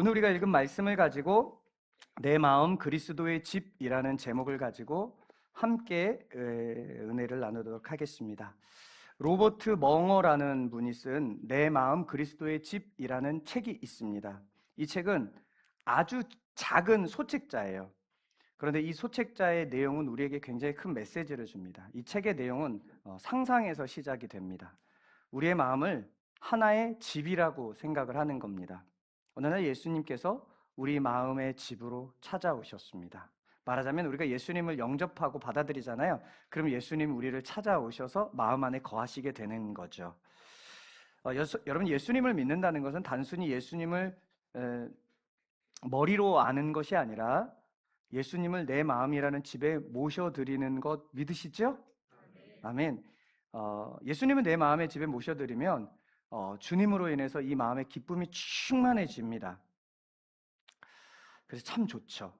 오늘 우리가 읽은 말씀을 가지고 내 마음 그리스도의 집이라는 제목을 가지고 함께 은혜를 나누도록 하겠습니다. 로버트 멍어라는 분이 쓴 내 마음 그리스도의 집이라는 책이 있습니다. 이 책은 아주 작은 소책자예요. 그런데 이 소책자의 내용은 우리에게 굉장히 큰 메시지를 줍니다. 이 책의 내용은 상상에서 시작이 됩니다. 우리의 마음을 하나의 집이라고 생각을 하는 겁니다. 어느 날 예수님께서 우리 마음의 집으로 찾아오셨습니다. 말하자면 우리가 예수님을 영접하고 받아들이잖아요. 그럼 예수님 우리를 찾아오셔서 마음 안에 거하시게 되는 거죠. 여러분, 예수님을 믿는다는 것은 단순히 예수님을 머리로 아는 것이 아니라 예수님을 내 마음이라는 집에 모셔드리는 것 믿으시죠? 아멘. 예수님은 내 마음의 집에 모셔드리면 주님으로 인해서 이 마음의 기쁨이 충만해집니다. 그래서 참 좋죠.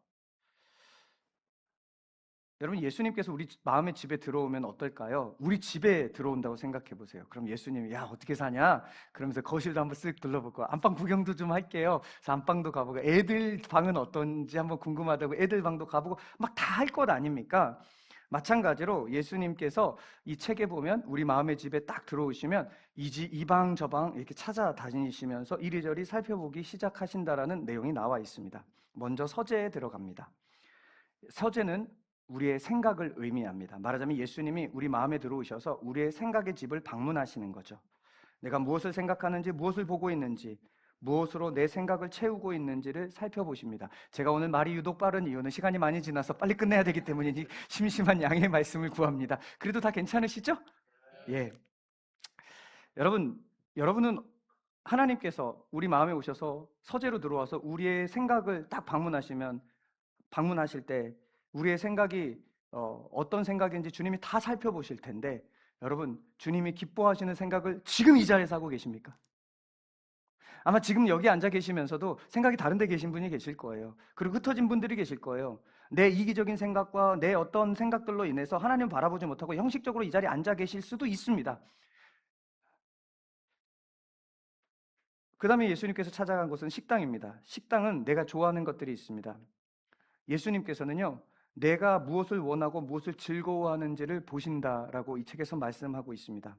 여러분, 예수님께서 우리 마음의 집에 들어오면 어떨까요? 우리 집에 들어온다고 생각해 보세요. 그럼 예수님이 야 어떻게 사냐? 그러면서 거실도 한번 쓱 둘러보고 안방 구경도 좀 할게요. 그래서 안방도 가보고 애들 방은 어떤지 한번 궁금하다고 애들 방도 가보고 막 다 할 것 아닙니까? 마찬가지로 예수님께서 이 책에 보면 우리 마음의 집에 딱 들어오시면 이 방 저 방 이렇게 찾아다니시면서 이리저리 살펴보기 시작하신다라는 내용이 나와 있습니다. 먼저 서재에 들어갑니다. 서재는 우리의 생각을 의미합니다. 말하자면 예수님이 우리 마음에 들어오셔서 우리의 생각의 집을 방문하시는 거죠. 내가 무엇을 생각하는지, 무엇을 보고 있는지, 무엇으로 내 생각을 채우고 있는지를 살펴보십니다. 제가 오늘 말이 유독 빠른 이유는 시간이 많이 지나서 빨리 끝내야 되기 때문이니 심심한 양해의 말씀을 구합니다. 그래도 다 괜찮으시죠? 예. 여러분은 하나님께서 우리 마음에 오셔서 서재로 들어와서 우리의 생각을 딱 방문하실 때 우리의 생각이 어떤 생각인지 주님이 다 살펴보실 텐데 여러분, 주님이 기뻐하시는 생각을 지금 이 자리에서 하고 계십니까? 아마 지금 여기 앉아 계시면서도 생각이 다른 데 계신 분이 계실 거예요. 그리고 흩어진 분들이 계실 거예요. 내 이기적인 생각과 내 어떤 생각들로 인해서 하나님을 바라보지 못하고 형식적으로 이 자리에 앉아 계실 수도 있습니다. 그 다음에 예수님께서 찾아간 곳은 식당입니다. 식당은 내가 좋아하는 것들이 있습니다. 예수님께서는요, 내가 무엇을 원하고 무엇을 즐거워하는지를 보신다라고 이 책에서 말씀하고 있습니다.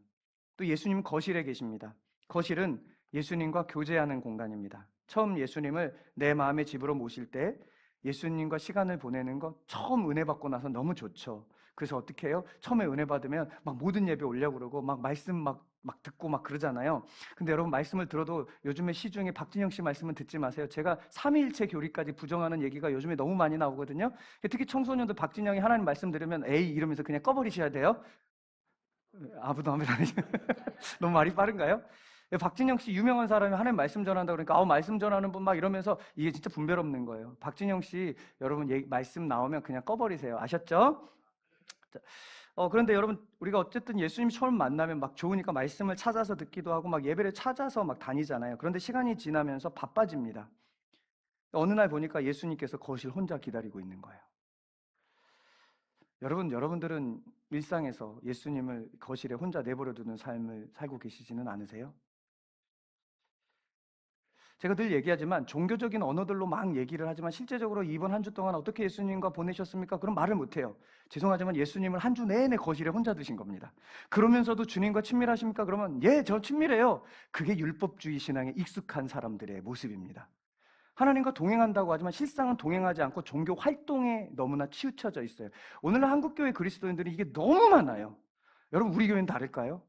또 예수님은 거실에 계십니다. 거실은 예수님과 교제하는 공간입니다. 처음 예수님을 내 마음의 집으로 모실 때 예수님과 시간을 보내는 거 처음 은혜 받고 나서 너무 좋죠. 그래서 어떻게 해요? 처음에 은혜 받으면 막 모든 예배 올려고 그러고 막 말씀 막 듣고 막 그러잖아요. 근데 여러분 말씀을 들어도 요즘에 시중에 박진영 씨 말씀은 듣지 마세요. 제가 삼위일체 교리까지 부정하는 얘기가 요즘에 너무 많이 나오거든요. 특히 청소년들 박진영이 하나님 말씀 들으면 에이 이러면서 그냥 꺼버리셔야 돼요. 아무도 아무도 안 해주세요. 너무 말이 빠른가요? 박진영 씨 유명한 사람이 하나님 말씀 전한다 그러니까 말씀 전하는 분 막 이러면서 이게 진짜 분별 없는 거예요. 박진영 씨 여러분 말씀 나오면 그냥 꺼버리세요. 아셨죠? 그런데 여러분 우리가 어쨌든 예수님 처음 만나면 막 좋으니까 말씀을 찾아서 듣기도 하고 막 예배를 찾아서 막 다니잖아요. 그런데 시간이 지나면서 바빠집니다. 어느 날 보니까 예수님께서 거실 혼자 기다리고 있는 거예요. 여러분들은 일상에서 예수님을 거실에 혼자 내버려 두는 삶을 살고 계시지는 않으세요? 제가 늘 얘기하지만 종교적인 언어들로 막 얘기를 하지만 실제적으로 이번 한 주 동안 어떻게 예수님과 보내셨습니까? 그런 말을 못해요. 죄송하지만 예수님을 한 주 내내 거실에 혼자 두신 겁니다. 그러면서도 주님과 친밀하십니까? 그러면 예, 저 친밀해요. 그게 율법주의 신앙에 익숙한 사람들의 모습입니다. 하나님과 동행한다고 하지만 실상은 동행하지 않고 종교 활동에 너무나 치우쳐져 있어요. 오늘날 한국교회 그리스도인들이 이게 너무 많아요. 여러분 우리 교회는 다를까요?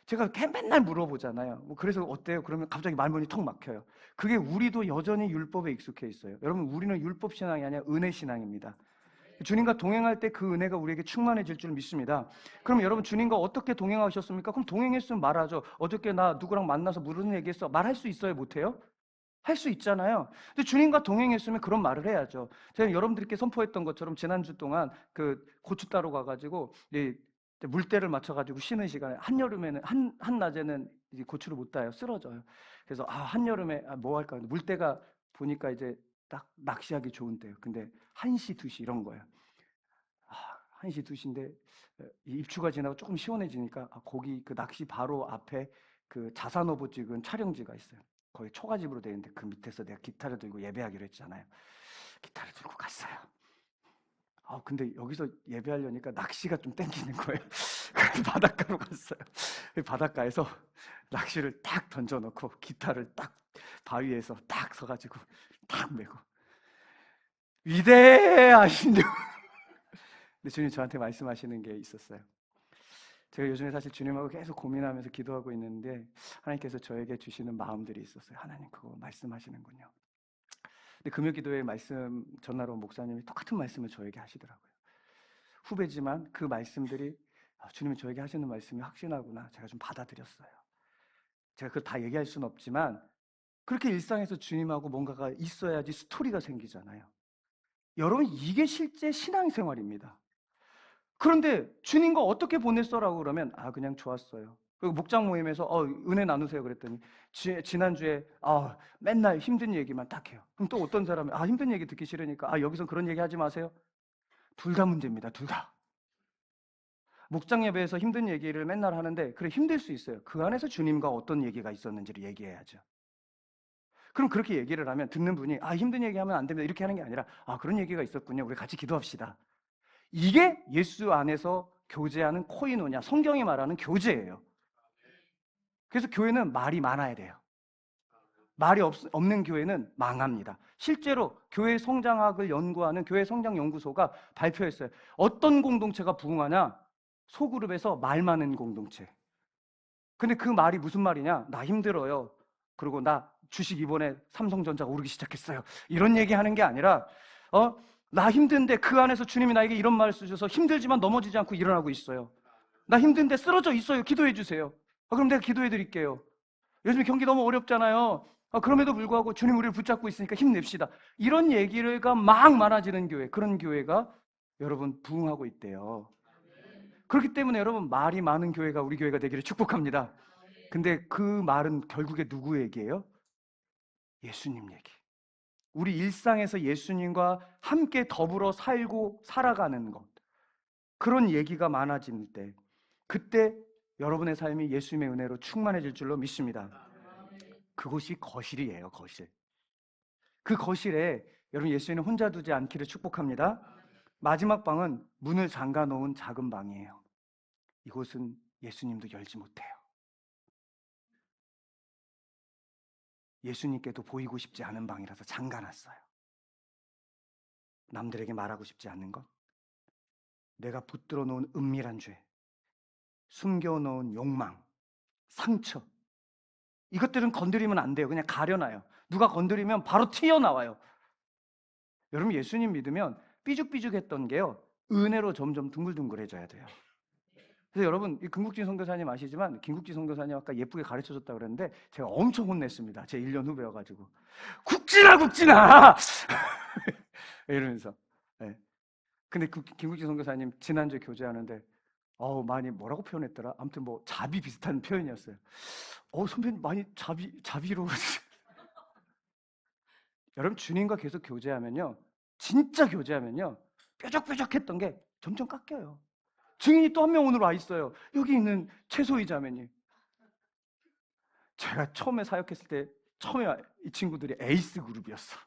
제가 맨날 물어보잖아요. 그래서 어때요? 그러면 갑자기 말문이 턱 막혀요. 그게 우리도 여전히 율법에 익숙해 있어요. 여러분 우리는 율법 신앙이 아니라 은혜 신앙입니다. 주님과 동행할 때 그 은혜가 우리에게 충만해질 줄 믿습니다. 그럼 여러분 주님과 어떻게 동행하셨습니까? 그럼 동행했으면 말하죠. 어저께 나 누구랑 만나서 무슨 얘기했어? 말할 수 있어요? 못해요? 할 수 있잖아요. 근데 주님과 동행했으면 그런 말을 해야죠. 제가 여러분들께 선포했던 것처럼 지난주 동안 그 고추 따러 가가지고 물때를 맞춰가지고 쉬는 시간에 한여름에는 한낮에는 이제 고추를 못 따요. 쓰러져요. 그래서 한여름에 뭐 할까? 물때가 보니까 이제 딱 낚시하기 좋은 때요. 근데 1시, 2시 이런 거예요. 1시, 2시인데 입추가 지나고 조금 시원해지니까 거기 그 낚시 바로 앞에 그 자산어보 찍은 촬영지가 있어요. 거의 초가집으로 되어 있는데 그 밑에서 내가 기타를 들고 예배하기로 했잖아요. 기타를 들고 갔어요. 근데 여기서 예배하려니까 낚시가 좀 땡기는 거예요. 그래서 바닷가로 갔어요. 바닷가에서 낚시를 딱 던져놓고 기타를 딱 바위에서 딱 서가지고 딱 메고 위대하신 주. 근데 주님 저한테 말씀하시는 게 있었어요. 제가 요즘에 사실 주님하고 계속 고민하면서 기도하고 있는데 하나님께서 저에게 주시는 마음들이 있었어요. 하나님 그거 말씀하시는군요. 근데 금요기도회 말씀 전하러 온 목사님이 똑같은 말씀을 저에게 하시더라고요. 후배지만 그 말씀들이 주님이 저에게 하시는 말씀이 확신하구나. 제가 좀 받아들였어요. 제가 그걸 다 얘기할 수는 없지만 그렇게 일상에서 주님하고 뭔가가 있어야지 스토리가 생기잖아요. 여러분 이게 실제 신앙생활입니다. 그런데 주님과 어떻게 보냈어라고 그러면 그냥 좋았어요. 그리고 목장 모임에서 은혜 나누세요 그랬더니 지난주에 맨날 힘든 얘기만 딱 해요. 그럼 또 어떤 사람이 힘든 얘기 듣기 싫으니까 여기서 그런 얘기 하지 마세요. 둘 다 문제입니다. 둘 다. 목장 예배에서 힘든 얘기를 맨날 하는데 그래 힘들 수 있어요. 그 안에서 주님과 어떤 얘기가 있었는지를 얘기해야죠. 그럼 그렇게 얘기를 하면 듣는 분이 힘든 얘기하면 안 됩니다. 이렇게 하는 게 아니라 그런 얘기가 있었군요. 우리 같이 기도합시다. 이게 예수 안에서 교제하는 코이노냐, 성경이 말하는 교제예요. 그래서 교회는 말이 많아야 돼요. 말이 없는 교회는 망합니다. 실제로 교회 성장학을 연구하는 교회 성장연구소가 발표했어요. 어떤 공동체가 부흥하냐? 소그룹에서 말 많은 공동체. 근데 그 말이 무슨 말이냐? 나 힘들어요. 그리고 나 주식 이번에 삼성전자가 오르기 시작했어요. 이런 얘기하는 게 아니라 나 힘든데 그 안에서 주님이 나에게 이런 말을 주셔서 힘들지만 넘어지지 않고 일어나고 있어요. 나 힘든데 쓰러져 있어요. 기도해 주세요. 그럼 내가 기도해 드릴게요. 요즘 경기 너무 어렵잖아요. 그럼에도 불구하고 주님 우리를 붙잡고 있으니까 힘냅시다. 이런 얘기가 막 많아지는 교회, 그런 교회가 여러분 부흥하고 있대요. 그렇기 때문에 여러분 말이 많은 교회가 우리 교회가 되기를 축복합니다. 근데 그 말은 결국에 누구 얘기예요? 예수님 얘기. 우리 일상에서 예수님과 함께 더불어 살고 살아가는 것. 그런 얘기가 많아질 때 그때 여러분의 삶이 예수님의 은혜로 충만해질 줄로 믿습니다. 그곳이 거실이에요. 거실. 그 거실에 여러분 예수님은 혼자 두지 않기를 축복합니다. 마지막 방은 문을 잠가 놓은 작은 방이에요. 이곳은 예수님도 열지 못해요. 예수님께도 보이고 싶지 않은 방이라서 잠가놨어요. 남들에게 말하고 싶지 않는 것, 내가 붙들어 놓은 은밀한 죄, 숨겨놓은 욕망, 상처, 이것들은 건드리면 안 돼요. 그냥 가려놔요. 누가 건드리면 바로 튀어나와요. 여러분 예수님 믿으면 삐죽삐죽했던 게요 은혜로 점점 둥글둥글해져야 돼요. 그래서 여러분 이 김국진 선교사님 아시지만 김국진 선교사님 아까 예쁘게 가르쳐줬다고 그랬는데 제가 엄청 혼냈습니다. 제 1년 후배여가지고 국진아 이러면서. 네. 근데 그 김국진 선교사님 지난주에 교제하는데 많이 뭐라고 표현했더라? 아무튼 뭐 자비 비슷한 표현이었어요. 선배님 많이 자비로 여러분 주님과 계속 교제하면요 진짜 교제하면요 뾰족뾰족했던 게 점점 깎여요. 증인이 또 한 명 오늘 와 있어요. 여기 있는 최소희 자매님. 제가 처음에 사역했을 때 처음에 이 친구들이 에이스 그룹이었어.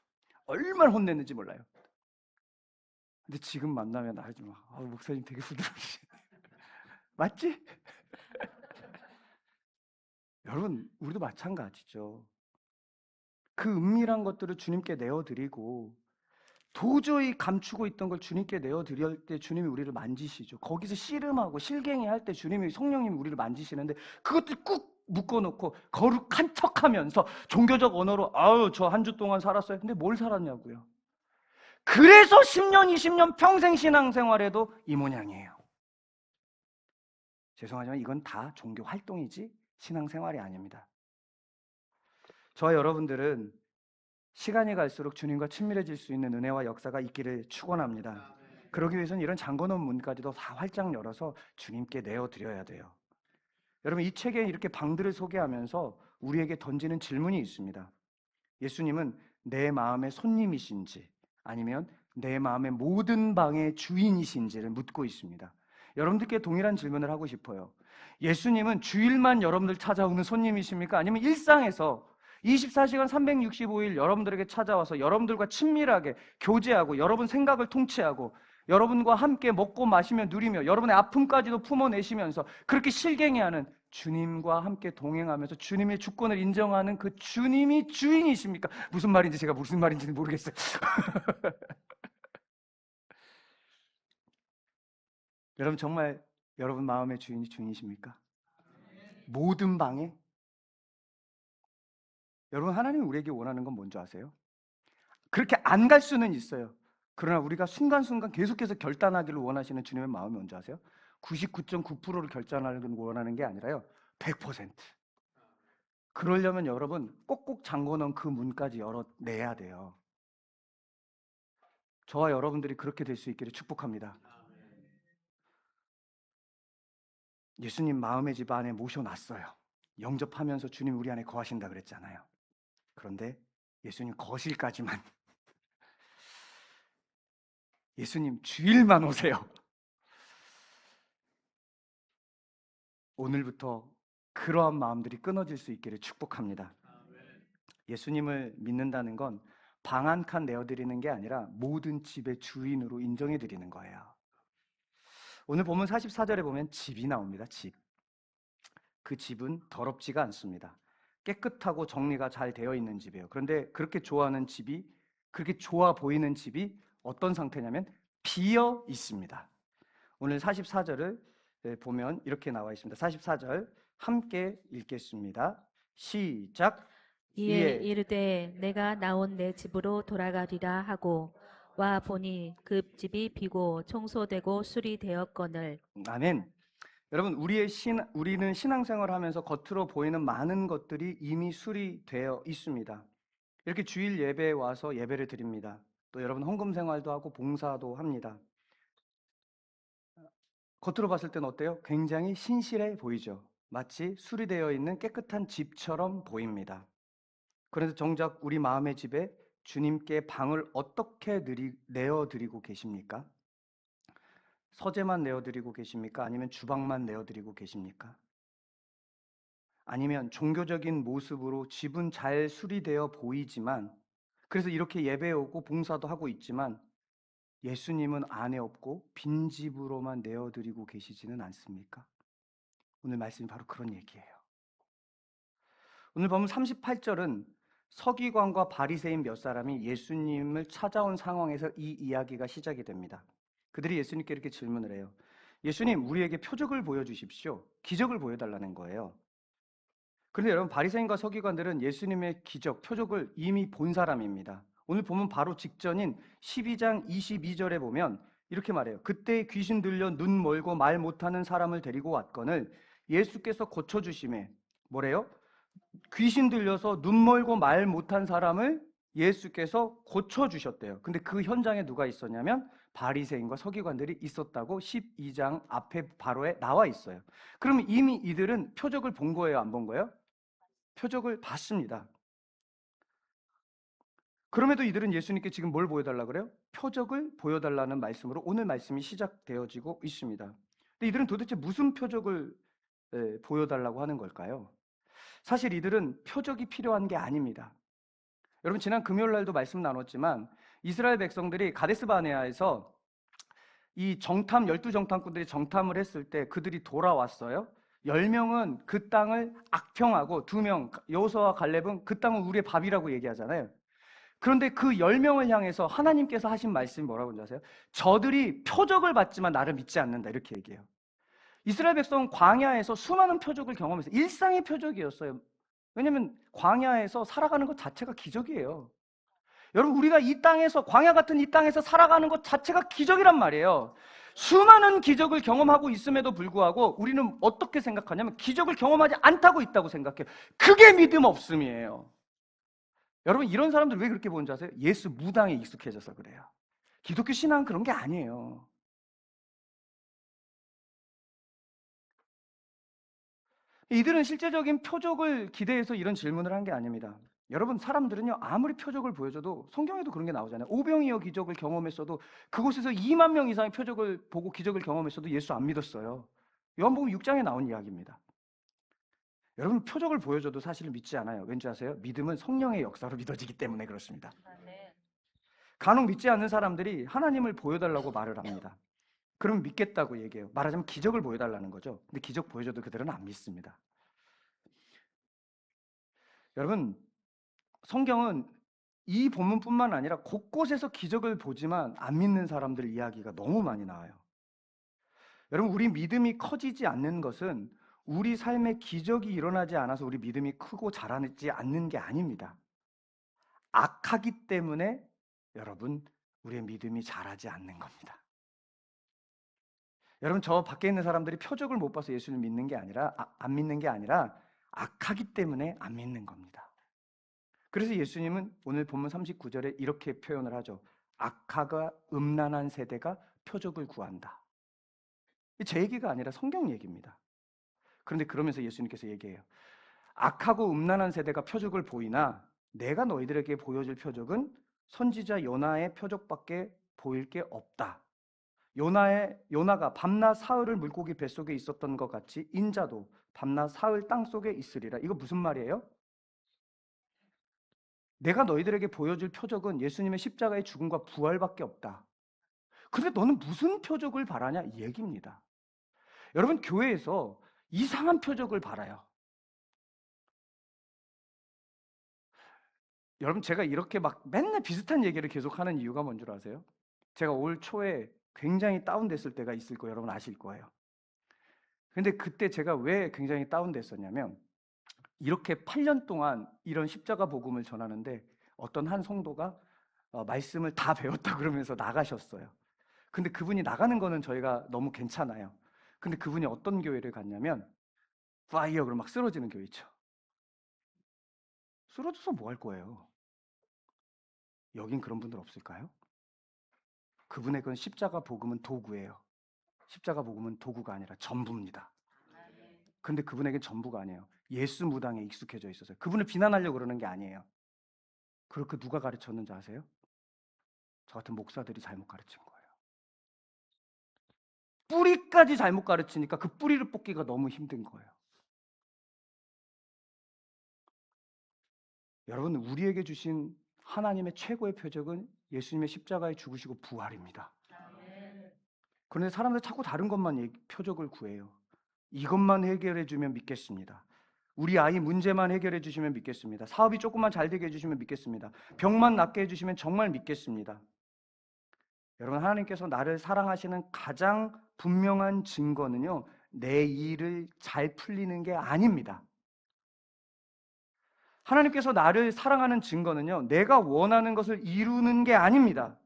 얼마나 혼냈는지 몰라요. 근데 지금 만나면 알지 마. 목사님 되게 부드러우시네. 맞지? 여러분 우리도 마찬가지죠. 그 은밀한 것들을 주님께 내어드리고 도저히 감추고 있던 걸 주님께 내어드릴 때 주님이 우리를 만지시죠. 거기서 씨름하고 실갱이 할 때 주님이 성령님이 우리를 만지시는데 그것들 꾹 묶어놓고 거룩한 척하면서 종교적 언어로 저 한 주 동안 살았어요. 근데 뭘 살았냐고요. 그래서 10년, 20년 평생 신앙생활에도 이 모양이에요. 죄송하지만 이건 다 종교 활동이지 신앙생활이 아닙니다. 저와 여러분들은 시간이 갈수록 주님과 친밀해질 수 있는 은혜와 역사가 있기를 축원합니다. 그러기 위해서는 이런 잠궈놓은 문까지도 다 활짝 열어서 주님께 내어드려야 돼요. 여러분 이 책에 이렇게 방들을 소개하면서 우리에게 던지는 질문이 있습니다. 예수님은 내 마음의 손님이신지 아니면 내 마음의 모든 방의 주인이신지를 묻고 있습니다. 여러분들께 동일한 질문을 하고 싶어요. 예수님은 주일만 여러분들 찾아오는 손님이십니까? 아니면 일상에서 24시간 365일 여러분들에게 찾아와서 여러분들과 친밀하게 교제하고 여러분 생각을 통치하고 여러분과 함께 먹고 마시며 누리며 여러분의 아픔까지도 품어내시면서 그렇게 실갱이하는 주님과 함께 동행하면서 주님의 주권을 인정하는 그 주님이 주인이십니까? 무슨 말인지 제가 무슨 말인지는 모르겠어요. 여러분 정말 여러분 마음의 주인이 주인이십니까? 모든 방에? 여러분 하나님이 우리에게 원하는 건 뭔지 아세요? 그렇게 안 갈 수는 있어요. 그러나 우리가 순간순간 계속해서 결단하기를 원하시는 주님의 마음이 뭔지 아세요? 99.9%를 결단하기를 원하는 게 아니라요. 100%. 그러려면 여러분 꼭꼭 잠궈놓은 그 문까지 열어내야 돼요. 저와 여러분들이 그렇게 될 수 있기를 축복합니다. 예수님 마음의 집 안에 모셔놨어요. 영접하면서 주님 우리 안에 거하신다 그랬잖아요. 그런데 예수님 거실까지만 예수님 주일만 오세요. 오늘부터 그러한 마음들이 끊어질 수 있기를 축복합니다. 예수님을 믿는다는 건 방 한 칸 내어드리는 게 아니라 모든 집의 주인으로 인정해드리는 거예요. 오늘 본문 44절에 보면 집이 나옵니다. 집. 그 집은 더럽지가 않습니다. 깨끗하고 정리가 잘 되어 있는 집이에요. 그런데 그렇게 좋아하는 집이, 그렇게 좋아 보이는 집이 어떤 상태냐면 비어 있습니다. 오늘 44절을 보면 이렇게 나와 있습니다. 44절 함께 읽겠습니다. 시작. 이에 이르되 내가 나온 내 집으로 돌아가리라 하고 와 보니 그 집이 비고 청소되고 수리되었거늘. 아멘. 여러분 우리는 신앙생활을 하면서 겉으로 보이는 많은 것들이 이미 수리되어 있습니다. 이렇게 주일 예배에 와서 예배를 드립니다. 또 여러분 헌금 생활도 하고 봉사도 합니다. 겉으로 봤을 때는 어때요? 굉장히 신실해 보이죠. 마치 수리되어 있는 깨끗한 집처럼 보입니다. 그래서 정작 우리 마음의 집에 주님께 방을 어떻게 내어드리고 계십니까? 서재만 내어드리고 계십니까? 아니면 주방만 내어드리고 계십니까? 아니면 종교적인 모습으로 집은 잘 수리되어 보이지만 그래서 이렇게 예배에 오고 봉사도 하고 있지만 예수님은 안에 없고 빈집으로만 내어드리고 계시지는 않습니까? 오늘 말씀이 바로 그런 얘기예요. 오늘 보면 38절은 서기관과 바리새인 몇 사람이 예수님을 찾아온 상황에서 이 이야기가 시작이 됩니다. 그들이 예수님께 이렇게 질문을 해요. 예수님, 우리에게 표적을 보여주십시오. 기적을 보여달라는 거예요. 그런데 여러분 바리새인과 서기관들은 예수님의 기적, 표적을 이미 본 사람입니다. 오늘 보면 바로 직전인 12장 22절에 보면 이렇게 말해요. 그때 귀신 들려 눈 멀고 말 못하는 사람을 데리고 왔거늘 예수께서 고쳐주심에 뭐래요? 귀신 들려서 눈 멀고 말 못한 사람을 예수께서 고쳐주셨대요. 근데 그 현장에 누가 있었냐면 바리새인과 서기관들이 있었다고 12장 앞에 바로에 나와 있어요. 그러면 이미 이들은 표적을 본 거예요? 안 본 거예요? 표적을 봤습니다. 그럼에도 이들은 예수님께 지금 뭘 보여달라 그래요? 표적을 보여달라는 말씀으로 오늘 말씀이 시작되어지고 있습니다. 근데 이들은 도대체 무슨 표적을 보여달라고 하는 걸까요? 사실 이들은 표적이 필요한 게 아닙니다. 여러분 지난 금요일 날도 말씀 나눴지만 이스라엘 백성들이 가데스 바네아에서 이 정탐 12정탐꾼들이 정탐을 했을 때 그들이 돌아왔어요. 10명은 그 땅을 악평하고 2명 여호수아와 갈렙은 그 땅은 우리의 밥이라고 얘기하잖아요. 그런데 그 10명을 향해서 하나님께서 하신 말씀이 뭐라고 아세요? 저들이 표적을 받지만 나를 믿지 않는다 이렇게 얘기해요. 이스라엘 백성은 광야에서 수많은 표적을 경험했어요. 일상의 표적이었어요. 왜냐하면 광야에서 살아가는 것 자체가 기적이에요. 여러분 우리가 이 땅에서 광야 같은 이 땅에서 살아가는 것 자체가 기적이란 말이에요. 수많은 기적을 경험하고 있음에도 불구하고 우리는 어떻게 생각하냐면 기적을 경험하지 않다고 있다고 생각해요. 그게 믿음 없음이에요. 여러분 이런 사람들 왜 그렇게 보는지 아세요? 예수 무당에 익숙해져서 그래요. 기독교 신앙은 그런 게 아니에요. 이들은 실제적인 표적을 기대해서 이런 질문을 한 게 아닙니다. 여러분 사람들은요 아무리 표적을 보여줘도 성경에도 그런 게 나오잖아요. 오병이어 기적을 경험했어도 그곳에서 2만 명 이상의 표적을 보고 기적을 경험했어도 예수 안 믿었어요. 요한복음 6장에 나온 이야기입니다. 여러분 표적을 보여줘도 사실 믿지 않아요. 왠지 아세요? 믿음은 성령의 역사로 믿어지기 때문에 그렇습니다. 간혹 믿지 않는 사람들이 하나님을 보여달라고 말을 합니다. 그럼 믿겠다고 얘기해요. 말하자면 기적을 보여달라는 거죠. 근데 기적 보여줘도 그들은 안 믿습니다. 여러분, 성경은 이 본문뿐만 아니라 곳곳에서 기적을 보지만 안 믿는 사람들 이야기가 너무 많이 나와요. 여러분, 우리 믿음이 커지지 않는 것은 우리 삶에 기적이 일어나지 않아서 우리 믿음이 크고 자라지 않는 게 아닙니다. 악하기 때문에 여러분, 우리의 믿음이 자라지 않는 겁니다. 여러분, 저 밖에 있는 사람들이 표적을 못 봐서 예수를 믿는 게 아니라 안 믿는 게 아니라 악하기 때문에 안 믿는 겁니다. 그래서 예수님은 오늘 본문 39절에 이렇게 표현을 하죠. 악하가 음란한 세대가 표적을 구한다. 제 얘기가 아니라 성경 얘기입니다. 그런데 그러면서 예수님께서 얘기해요. 악하고 음란한 세대가 표적을 보이나 내가 너희들에게 보여줄 표적은 선지자 요나의 표적밖에 보일 게 없다. 요나가 밤낮 사흘을 물고기 뱃속에 있었던 것 같이 인자도 밤낮 사흘 땅속에 있으리라. 이거 무슨 말이에요? 내가 너희들에게 보여줄 표적은 예수님의 십자가의 죽음과 부활밖에 없다. 근데 너는 무슨 표적을 바라냐? 이 얘기입니다. 여러분, 교회에서 이상한 표적을 바라요. 여러분, 제가 이렇게 막 맨날 비슷한 얘기를 계속 하는 이유가 뭔 줄 아세요? 제가 올 초에 굉장히 다운됐을 때가 있을 거예요. 여러분 아실 거예요. 근데 그때 제가 왜 굉장히 다운됐었냐면 이렇게 8년 동안 이런 십자가 복음을 전하는데 어떤 한 성도가 말씀을 다 배웠다 그러면서 나가셨어요. 근데 그분이 나가는 거는 저희가 너무 괜찮아요. 근데 그분이 어떤 교회를 갔냐면 파이어 그러면 막 쓰러지는 교회 있죠. 쓰러져서 뭐 할 거예요? 여긴 그런 분들 없을까요? 그분에게는 십자가 복음은 도구예요. 십자가 복음은 도구가 아니라 전부입니다. 근데 그분에겐 전부가 아니에요. 예수 무당에 익숙해져 있어서요. 그분을 비난하려고 그러는 게 아니에요. 그렇게 누가 가르쳤는지 아세요? 저 같은 목사들이 잘못 가르친 거예요. 뿌리까지 잘못 가르치니까 그 뿌리를 뽑기가 너무 힘든 거예요. 여러분, 우리에게 주신 하나님의 최고의 표적은 예수님의 십자가에 죽으시고 부활입니다. 그런데 사람들 자꾸 다른 것만 표적을 구해요. 이것만 해결해 주면 믿겠습니다. 우리 아이 문제만 해결해 주시면 믿겠습니다. 사업이 조금만 잘 되게 해주시면 믿겠습니다. 병만 낫게 해주시면 정말 믿겠습니다. 여러분, 하나님께서 나를 사랑하시는 가장 분명한 증거는요, 내 일을 잘 풀리는 게 아닙니다. 하나님께서 나를 사랑하는 증거는요, 내가 원하는 것을 이루는 게 아닙니다.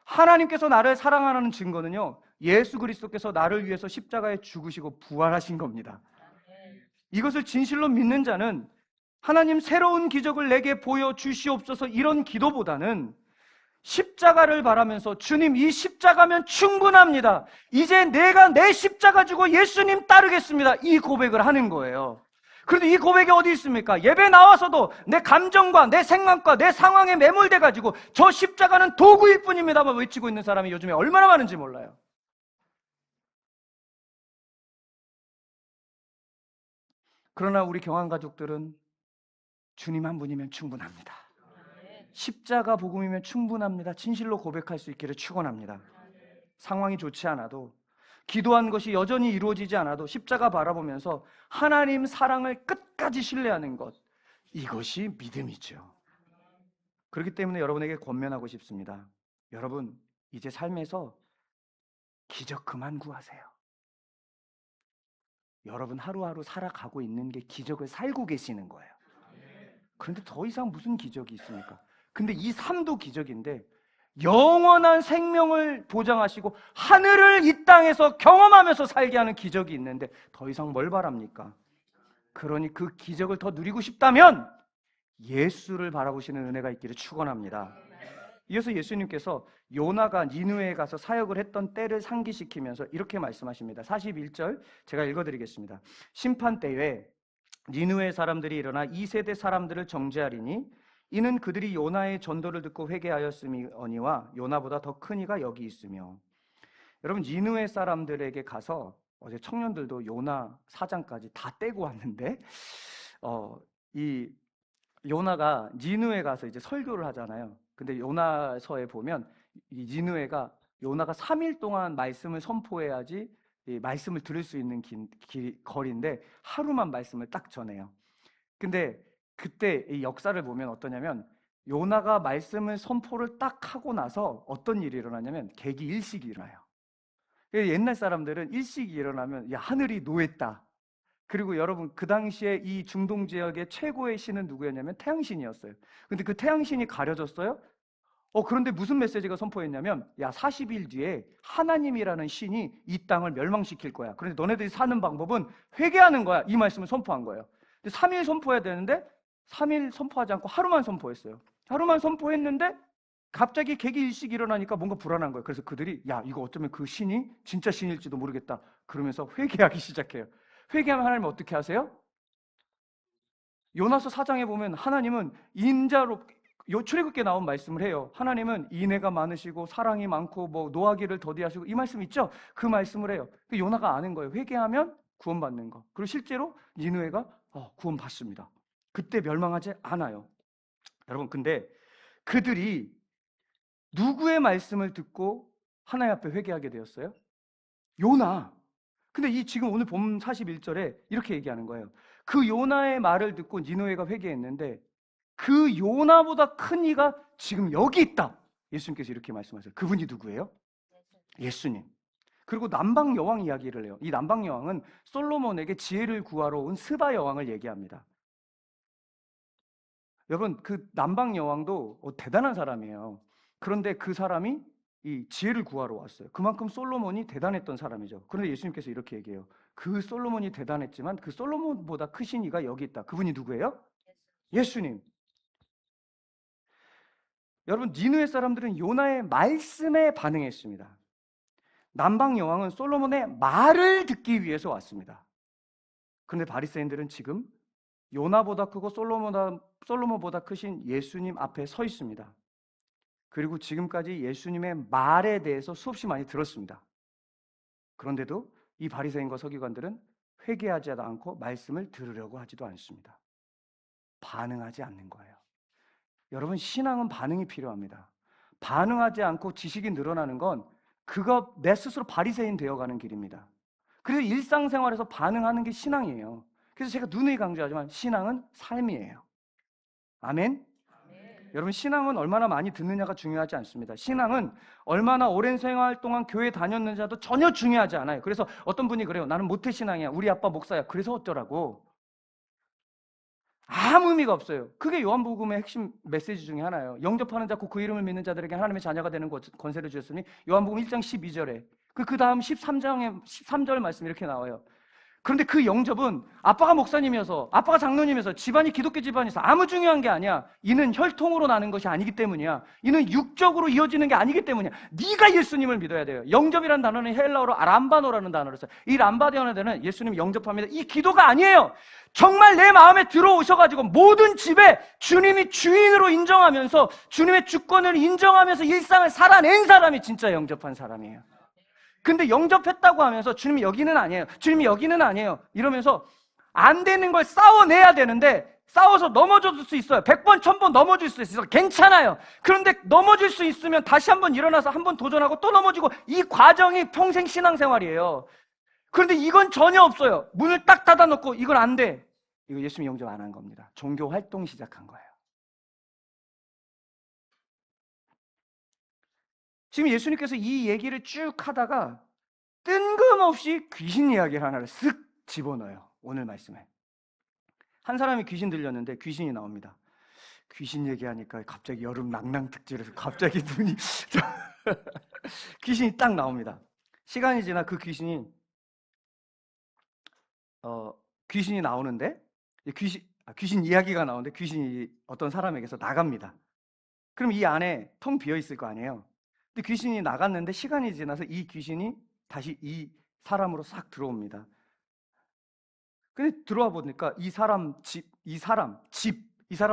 하나님께서 나를 사랑하는 증거는요, 예수 그리스도께서 나를 위해서 십자가에 죽으시고 부활하신 겁니다. 이것을 진실로 믿는 자는 하나님 새로운 기적을 내게 보여주시옵소서 이런 기도보다는 십자가를 바라면서 주님 이 십자가면 충분합니다. 이제 내가 내 십자가 지고 예수님 따르겠습니다. 이 고백을 하는 거예요. 그런데 이 고백이 어디 있습니까? 예배 나와서도 내 감정과 내 생각과 내 상황에 매몰돼 가지고 저 십자가는 도구일 뿐입니다만 외치고 있는 사람이 요즘에 얼마나 많은지 몰라요. 그러나 우리 경한 가족들은 주님 한 분이면 충분합니다. 십자가 복음이면 충분합니다. 진실로 고백할 수 있기를 축원합니다. 상황이 좋지 않아도 기도한 것이 여전히 이루어지지 않아도 십자가 바라보면서 하나님 사랑을 끝까지 신뢰하는 것, 이것이 믿음이죠. 그렇기 때문에 여러분에게 권면하고 싶습니다. 여러분, 이제 삶에서 기적 그만 구하세요. 여러분 하루하루 살아가고 있는 게 기적을 살고 계시는 거예요. 그런데 더 이상 무슨 기적이 있습니까? 근데 이 삶도 기적인데 영원한 생명을 보장하시고 하늘을 이 땅에서 경험하면서 살게 하는 기적이 있는데 더 이상 뭘 바랍니까? 그러니 그 기적을 더 누리고 싶다면 예수를 바라보시는 은혜가 있기를 축원합니다. 이어서 예수님께서 요나가 니느웨에 가서 사역을 했던 때를 상기시키면서 이렇게 말씀하십니다. 41절 제가 읽어드리겠습니다. 심판 때에 니느웨 사람들이 일어나 이 세대 사람들을 정죄하리니 이는 그들이 요나의 전도를 듣고 회개하였음이니와 요나보다 더 큰 이가 여기 있으며. 여러분, 니느웨 사람들에게 가서 어제 청년들도 요나 4장까지 다 떼고 왔는데, 이 요나가 니느웨 가서 이제 설교를 하잖아요. 근데 요나서에 보면 이 니느웨가 요나가 3일 동안 말씀을 선포해야지 이 말씀을 들을 수 있는 거리인데 하루만 말씀을 딱 전해요. 근데 그때 이 역사를 보면 어떠냐면 요나가 말씀을 선포를 딱 하고 나서 어떤 일이 일어나냐면 개기일식이 일어나요. 옛날 사람들은 일식이 일어나면 야, 하늘이 노했다. 그리고 여러분 그 당시에 이 중동 지역의 최고의 신은 누구였냐면 태양신이었어요. 근데 그 태양신이 가려졌어요. 그런데 무슨 메시지가 선포했냐면 야, 40일 뒤에 하나님이라는 신이 이 땅을 멸망시킬 거야. 그런데 너네들이 사는 방법은 회개하는 거야. 이 말씀을 선포한 거예요. 근데 3일 선포해야 되는데 3일 선포하지 않고 하루만 선포했어요. 하루만 선포했는데 갑자기 개기일식이 일어나니까 뭔가 불안한 거예요. 그래서 그들이 야, 이거 어쩌면 그 신이 진짜 신일지도 모르겠다. 그러면서 회개하기 시작해요. 회개하면 하나님은 어떻게 하세요? 요나서 4장에 보면 하나님은 인자로 출애굽기에 나온 말씀을 해요. 하나님은 인애가 많으시고 사랑이 많고 뭐 노하기를 더디하시고 이 말씀 있죠? 그 말씀을 해요. 요나가 아는 거예요. 회개하면 구원받는 거. 그리고 실제로 니느웨가 구원받습니다. 그때 멸망하지 않아요. 여러분, 근데 그들이 누구의 말씀을 듣고 하나님 앞에 회개하게 되었어요? 요나. 근데 이 지금 오늘 본 41절에 이렇게 얘기하는 거예요. 그 요나의 말을 듣고 니느웨가 회개했는데 그 요나보다 큰 이가 지금 여기 있다. 예수님께서 이렇게 말씀하세요. 그분이 누구예요? 예수님. 그리고 남방 여왕 이야기를 해요. 이 남방 여왕은 솔로몬에게 지혜를 구하러 온 스바 여왕을 얘기합니다. 여러분, 그 남방 여왕도 대단한 사람이에요. 그런데 그 사람이 이 지혜를 구하러 왔어요. 그만큼 솔로몬이 대단했던 사람이죠. 그런데 예수님께서 이렇게 얘기해요. 그 솔로몬이 대단했지만 그 솔로몬보다 크신 이가 여기 있다. 그분이 누구예요? 예수님. 여러분, 니느웨 사람들은 요나의 말씀에 반응했습니다. 남방 여왕은 솔로몬의 말을 듣기 위해서 왔습니다. 그런데 바리새인들은 지금 요나보다 크고 솔로몬보다 크신 예수님 앞에 서 있습니다. 그리고 지금까지 예수님의 말에 대해서 수없이 많이 들었습니다. 그런데도 이 바리새인과 서기관들은 회개하지 않고 말씀을 들으려고 하지도 않습니다. 반응하지 않는 거예요. 여러분, 신앙은 반응이 필요합니다. 반응하지 않고 지식이 늘어나는 건 그거 내 스스로 바리새인 되어가는 길입니다. 그래서 일상생활에서 반응하는 게 신앙이에요. 그래서 제가 누누이 강조하지만 신앙은 삶이에요. 아멘? 여러분, 신앙은 얼마나 많이 듣느냐가 중요하지 않습니다. 신앙은 얼마나 오랜 생활 동안 교회 다녔는지도 전혀 중요하지 않아요. 그래서 어떤 분이 그래요. 나는 모태신앙이야. 우리 아빠 목사야. 그래서 어쩌라고. 아무 의미가 없어요. 그게 요한복음의 핵심 메시지 중에 하나예요. 영접하는 자고 그 이름을 믿는 자들에게 하나님의 자녀가 되는 권세를 주셨으니 요한복음 1장 12절에 그 다음 13장에 13절 말씀 이렇게 나와요. 그런데 그 영접은 아빠가 목사님이어서 아빠가 장로님이어서 집안이 기독교 집안이어서 아무 중요한 게 아니야. 이는 혈통으로 나는 것이 아니기 때문이야. 이는 육적으로 이어지는 게 아니기 때문이야. 네가 예수님을 믿어야 돼요. 영접이라는 단어는 헬라어로 람바노라는 단어를 써요. 이 람바노라는 예수님 영접합니다. 이 기도가 아니에요. 정말 내 마음에 들어오셔가지고 모든 집에 주님이 주인으로 인정하면서 주님의 주권을 인정하면서 일상을 살아낸 사람이 진짜 영접한 사람이에요. 근데 영접했다고 하면서 주님이 여기는 아니에요. 주님이 여기는 아니에요. 이러면서 안 되는 걸 싸워내야 되는데 싸워서 넘어질 수 있어요. 100번, 1000번 넘어질 수 있어요. 괜찮아요. 그런데 넘어질 수 있으면 다시 한번 일어나서 한번 도전하고 또 넘어지고 이 과정이 평생 신앙생활이에요. 그런데 이건 전혀 없어요. 문을 딱 닫아놓고 이건 안 돼. 이거 예수님 영접 안 한 겁니다. 종교 활동 시작한 거예요. 지금 예수님께서 이 얘기를 쭉 하다가 뜬금없이 귀신 이야기를 하나를 쓱 집어넣어요. 오늘 말씀에. 한 사람이 귀신 들렸는데 귀신이 나옵니다. 귀신 얘기하니까 갑자기 여름 낭랑 특집에서 갑자기 눈이 귀신이 딱 나옵니다. 시간이 지나 그 귀신이 나오는데 귀신 이야기가 나오는데 귀신이 어떤 사람에게서 나갑니다. 그럼 이 안에 텅 비어 있을 거 아니에요. 근데 귀신이 나갔는데 시간이 지나서 이 귀신이 다시 이 사람으로 싹 들어옵니다. 근데 들어와 보니까 이 사람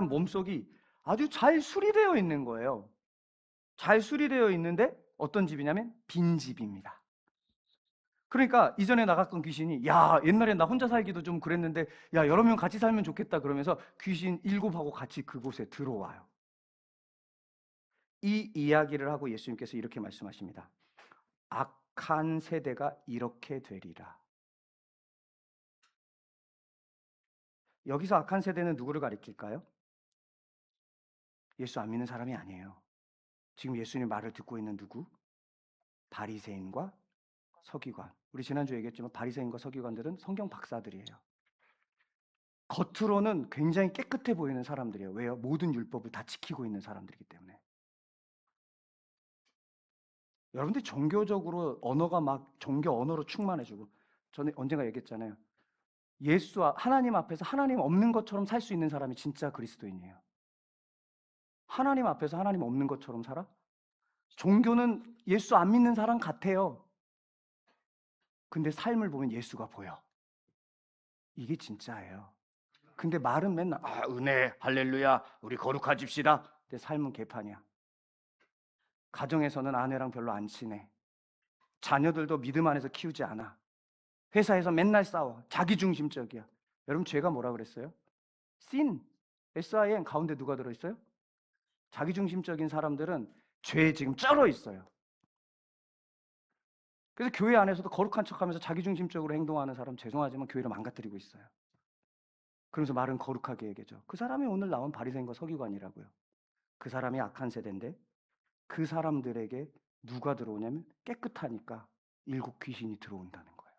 몸속이 아주 잘 수리되어 있는 거예요. 잘 수리되어 있는데 어떤 집이냐면 빈집입니다. 그러니까 이전에 나갔던 귀신이 야, 옛날에 나 혼자 살기도 좀 그랬는데 야, 여러 명 같이 살면 좋겠다 그러면서 귀신 7하고 같이 그곳에 들어와요. 이 이야기를 하고 예수님께서 이렇게 말씀하십니다. 악한 세대가 이렇게 되리라. 여기서 악한 세대는 누구를 가리킬까요? 예수 안 믿는 사람이 아니에요. 지금 예수님 말을 듣고 있는 누구? 바리새인과 서기관. 우리 지난주에 얘기했지만 바리새인과 서기관들은 성경 박사들이에요. 겉으로는 굉장히 깨끗해 보이는 사람들이에요. 왜요? 모든 율법을 다 지키고 있는 사람들이기 때문에. 여러분들 종교적으로 언어가 막 종교 언어로 충만해지고, 저는 언젠가 얘기했잖아요. 하나님 앞에서 하나님 없는 것처럼 살 수 있는 사람이 진짜 그리스도인이에요. 하나님 앞에서 하나님 없는 것처럼 살아? 종교는 예수 안 믿는 사람 같아요. 근데 삶을 보면 예수가 보여. 이게 진짜예요. 근데 말은 맨날 은혜, 할렐루야, 우리 거룩해집시다. 근데 삶은 개판이야. 가정에서는 아내랑 별로 안 친해. 자녀들도 믿음 안에서 키우지 않아. 회사에서 맨날 싸워. 자기중심적이야. 여러분 죄가 뭐라 그랬어요? sin, sin 가운데 누가 들어있어요? 자기중심적인 사람들은 죄에 지금 쩔어 있어요. 그래서 교회 안에서도 거룩한 척하면서 자기중심적으로 행동하는 사람 죄송하지만 교회를 망가뜨리고 있어요. 그러면서 말은 거룩하게 얘기하죠. 그 사람이 오늘 나온 바리새인과 서기관이라고요. 그 사람이 악한 세대인데 그 사람들에게 누가 들어오냐면 깨끗하니까 7 귀신이 들어온다는 거예요.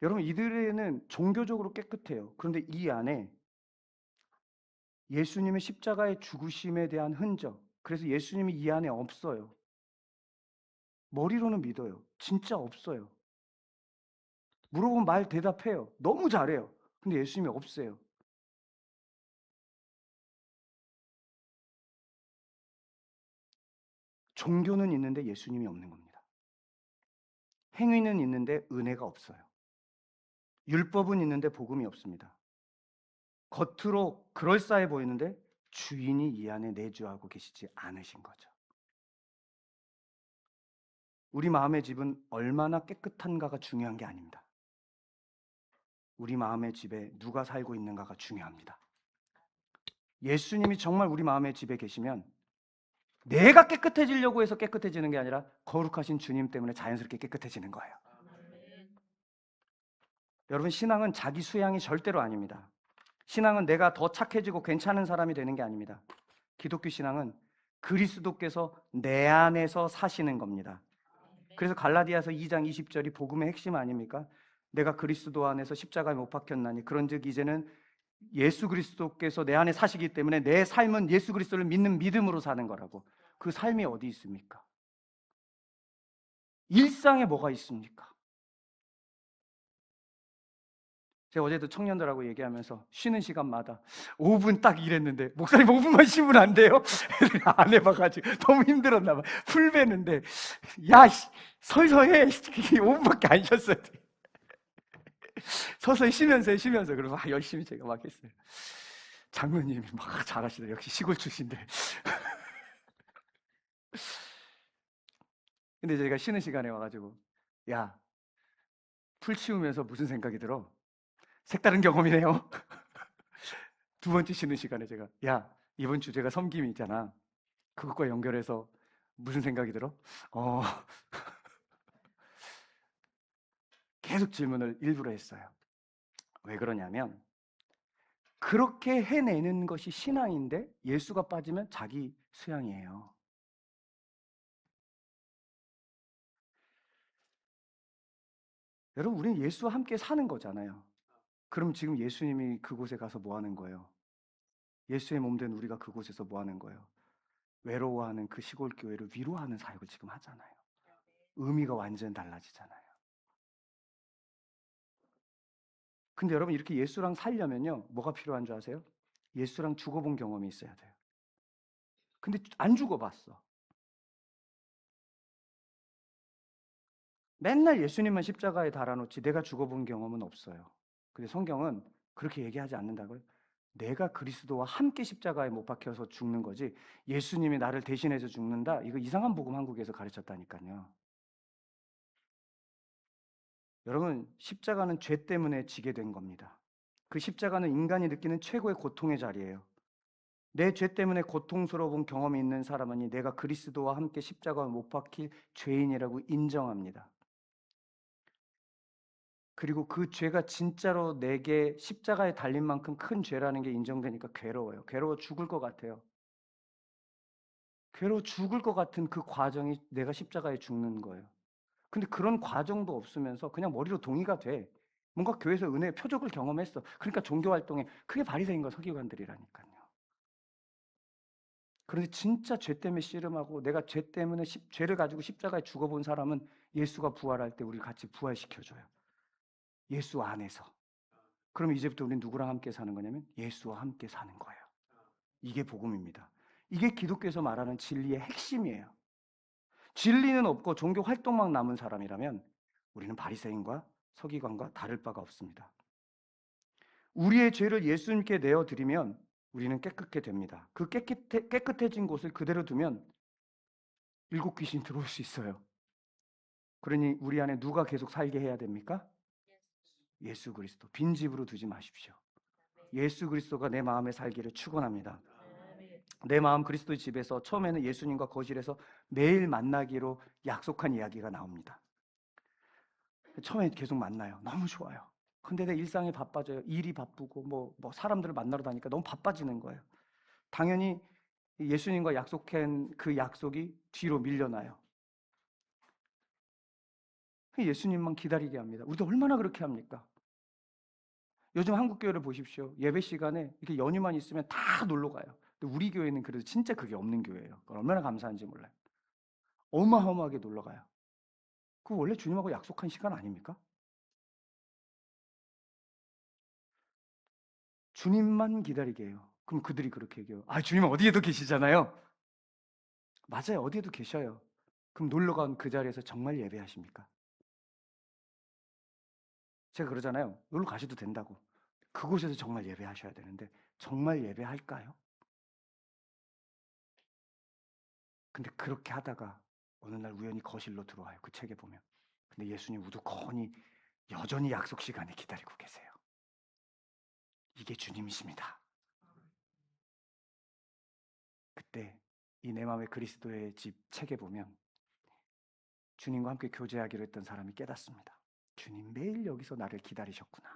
여러분 이들에는 종교적으로 깨끗해요. 그런데 이 안에 예수님의 십자가의 죽으심에 대한 흔적, 그래서 예수님이 이 안에 없어요. 머리로는 믿어요. 진짜 없어요. 물어보면 말 대답해요. 너무 잘해요. 근데 예수님이 없어요. 종교는 있는데 예수님이 없는 겁니다. 행위는 있는데 은혜가 없어요. 율법은 있는데 복음이 없습니다. 겉으로 그럴싸해 보이는데 주인이 이 안에 내주하고 계시지 않으신 거죠. 우리 마음의 집은 얼마나 깨끗한가가 중요한 게 아닙니다. 우리 마음의 집에 누가 살고 있는가가 중요합니다. 예수님이 정말 우리 마음의 집에 계시면 내가 깨끗해지려고 해서 깨끗해지는 게 아니라 거룩하신 주님 때문에 자연스럽게 깨끗해지는 거예요. 여러분 신앙은 자기 수양이 절대로 아닙니다. 신앙은 내가 더 착해지고 괜찮은 사람이 되는 게 아닙니다. 기독교 신앙은 그리스도께서 내 안에서 사시는 겁니다. 그래서 갈라디아서 2장 20절이 복음의 핵심 아닙니까? 내가 그리스도 안에서 십자가에 못 박혔나니 그런즉 이제는 예수 그리스도께서 내 안에 사시기 때문에 내 삶은 예수 그리스도를 믿는 믿음으로 사는 거라고. 그 삶이 어디 있습니까? 일상에 뭐가 있습니까? 제가 어제도 청년들하고 얘기하면서 쉬는 시간마다 5분 딱 일했는데 목사님 5분만 쉬면 안 돼요? 안 해봐가지고 너무 힘들었나 봐. 풀 베는데 야 서서히 5분밖에 안 쉬었어요. 서서히 쉬면서 그러면 열심히 제가 막 했어요. 장로님이 막 잘하시더라고요. 역시 시골 출신데. 근데 제가 쉬는 시간에 와가지고 야, 풀 치우면서 무슨 생각이 들어? 색다른 경험이네요. 2번째 쉬는 시간에 제가 야, 이번 주제가 섬김이잖아. 그것과 연결해서 무슨 생각이 들어? 어, 계속 질문을 일부러 했어요. 왜 그러냐면 그렇게 해내는 것이 신앙인데 예수가 빠지면 자기 수양이에요. 여러분 우리는 예수와 함께 사는 거잖아요. 그럼 지금 예수님이 그곳에 가서 뭐 하는 거예요? 예수의 몸 된 우리가 그곳에서 뭐 하는 거예요? 외로워하는 그 시골 교회를 위로하는 사역을 지금 하잖아요. 의미가 완전 달라지잖아요. 근데 여러분 이렇게 예수랑 살려면요 뭐가 필요한 줄 아세요? 예수랑 죽어본 경험이 있어야 돼요. 근데 안 죽어봤어. 맨날 예수님만 십자가에 달아놓지 내가 죽어본 경험은 없어요. 근데 성경은 그렇게 얘기하지 않는다고요. 내가 그리스도와 함께 십자가에 못 박혀서 죽는 거지 예수님이 나를 대신해서 죽는다? 이거 이상한 복음 한국에서 가르쳤다니까요. 여러분, 십자가는 죄 때문에 지게 된 겁니다. 그 십자가는 인간이 느끼는 최고의 고통의 자리예요. 내 죄 때문에 고통스러운 경험이 있는 사람은 내가 그리스도와 함께 십자가에 못 박힐 죄인이라고 인정합니다. 그리고 그 죄가 진짜로 내게 십자가에 달린 만큼 큰 죄라는 게 인정되니까 괴로워요. 괴로워 죽을 것 같아요. 괴로워 죽을 것 같은 그 과정이 내가 십자가에 죽는 거예요. 근데 그런 과정도 없으면서 그냥 머리로 동의가 돼. 뭔가 교회에서 은혜의 표적을 경험했어. 그러니까 종교 활동에 그게 바리새인과 서기관들이라니까요. 그런데 진짜 죄 때문에 씨름하고 내가 죄 때문에 죄를 가지고 십자가에 죽어본 사람은 예수가 부활할 때 우리 같이 부활시켜줘요. 예수 안에서. 그럼 이제부터 우리는 누구랑 함께 사는 거냐면 예수와 함께 사는 거예요. 이게 복음입니다. 이게 기독교에서 말하는 진리의 핵심이에요. 진리는 없고 종교 활동만 남은 사람이라면 우리는 바리새인과 서기관과 다를 바가 없습니다. 우리의 죄를 예수님께 내어드리면 우리는 깨끗게 됩니다. 그 깨끗해진 곳을 그대로 두면 일곱 귀신이 들어올 수 있어요. 그러니 우리 안에 누가 계속 살게 해야 됩니까? 예수 그리스도. 빈집으로 두지 마십시오. 예수 그리스도가 내 마음에 살기를 축원합니다. 내 마음 그리스도의 집에서 처음에는 예수님과 거실에서 매일 만나기로 약속한 이야기가 나옵니다. 처음에 계속 만나요. 너무 좋아요. 근데 내 일상이 바빠져요. 일이 바쁘고 뭐 사람들을 만나러 다니까 너무 바빠지는 거예요. 당연히 예수님과 약속한 그 약속이 뒤로 밀려나요. 예수님만 기다리게 합니다. 우리도 얼마나 그렇게 합니까? 요즘 한국 교회를 보십시오. 예배 시간에 이렇게 연휴만 있으면 다 놀러 가요. 근데 우리 교회는 그래도 진짜 그게 없는 교회예요. 그건 얼마나 감사한지 몰라요. 어마어마하게 놀러 가요. 그거 원래 주님하고 약속한 시간 아닙니까? 주님만 기다리게 해요. 그럼 그들이 그렇게 얘기해요. 아, 주님은 어디에도 계시잖아요. 맞아요. 어디에도 계셔요. 그럼 놀러 간 그 자리에서 정말 예배하십니까? 제가 그러잖아요. 놀러 가셔도 된다고. 그곳에서 정말 예배하셔야 되는데 정말 예배할까요? 근데 그렇게 하다가 어느 날 우연히 거실로 들어와요. 그 책에 보면. 근데 예수님 우두커니 여전히 약속 시간에 기다리고 계세요. 이게 주님이십니다. 그때 이 내 마음의 그리스도의 집 책에 보면 주님과 함께 교제하기로 했던 사람이 깨닫습니다. 주님 매일 여기서 나를 기다리셨구나.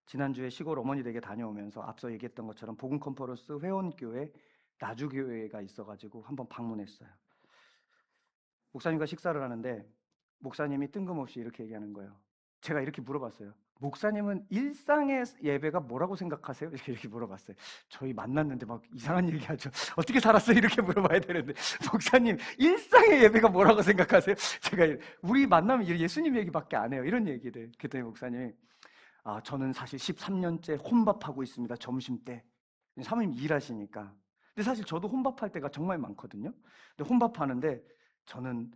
지난주에 시골 어머니 댁에 다녀오면서 앞서 얘기했던 것처럼 복음 컨퍼런스 회원교회 나주교회가 있어가지고 한번 방문했어요. 목사님과 식사를 하는데 목사님이 뜬금없이 이렇게 얘기하는 거예요. 제가 이렇게 물어봤어요. 목사님은 일상의 예배가 뭐라고 생각하세요? 이렇게 물어봤어요. 저희 만났는데 막 이상한 얘기하죠. 어떻게 살았어요? 이렇게 물어봐야 되는데 목사님 일상의 예배가 뭐라고 생각하세요? 제가 우리 만나면 예수님 얘기밖에 안 해요. 이런 얘기를. 그랬더니 목사님이 저는 사실 13년째 혼밥하고 있습니다. 점심때. 사모님 일하시니까. 근데 사실 저도 혼밥할 때가 정말 많거든요. 근데 혼밥하는데 저는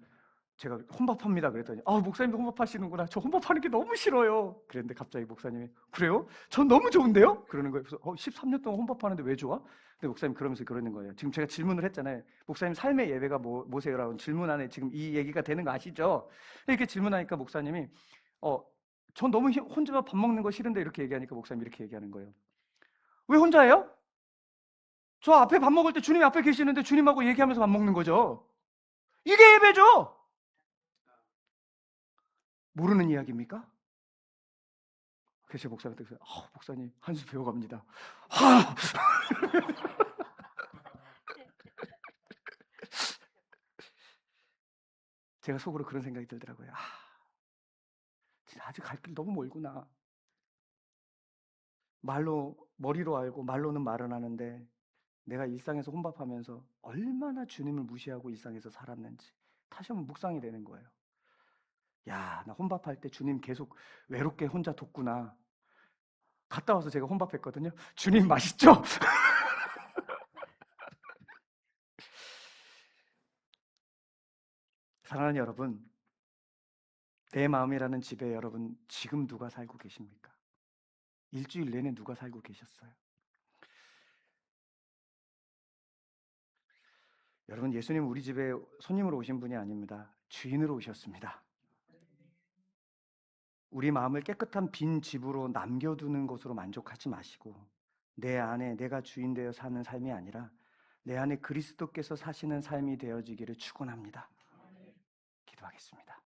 제가 혼밥합니다 그랬더니 목사님도 혼밥하시는구나. 저 혼밥하는 게 너무 싫어요. 그랬는데 갑자기 목사님이 그래요? 전 너무 좋은데요? 그러는 거예요. 그래서 13년 동안 혼밥하는데 왜 좋아? 근데 목사님 그러면서 그러는 거예요. 지금 제가 질문을 했잖아요. 목사님 삶의 예배가 뭐세요라고 질문 안에 지금 이 얘기가 되는 거 아시죠? 이렇게 질문하니까 목사님이 전 너무 혼자 밥 먹는 거 싫은데 이렇게 얘기하니까 목사님이 이렇게 얘기하는 거예요. 왜 혼자예요? 저 앞에 밥 먹을 때 주님이 앞에 계시는데 주님하고 얘기하면서 밥 먹는 거죠. 이게 예배죠. 모르는 이야기입니까? 그래서 목사님한테 목사님 한 수 배워갑니다. 제가 속으로 그런 생각이 들더라고요. 진짜 아직 갈 길 너무 멀구나. 머리로 알고 말로는 말은 하는데 내가 일상에서 혼밥하면서 얼마나 주님을 무시하고 일상에서 살았는지 다시 한번 묵상이 되는 거예요. 나 혼밥할 때 주님 계속 외롭게 혼자 돕구나. 갔다 와서 제가 혼밥했거든요. 주님 맛있죠? 사랑하는 여러분, 내 마음이라는 집에 여러분 지금 누가 살고 계십니까? 일주일 내내 누가 살고 계셨어요? 여러분, 예수님 우리 집에 손님으로 오신 분이 아닙니다. 주인으로 오셨습니다. 우리 마음을 깨끗한 빈 집으로 남겨두는 것으로 만족하지 마시고 내 안에 내가 주인 되어 사는 삶이 아니라 내 안에 그리스도께서 사시는 삶이 되어지기를 축원합니다. 기도하겠습니다.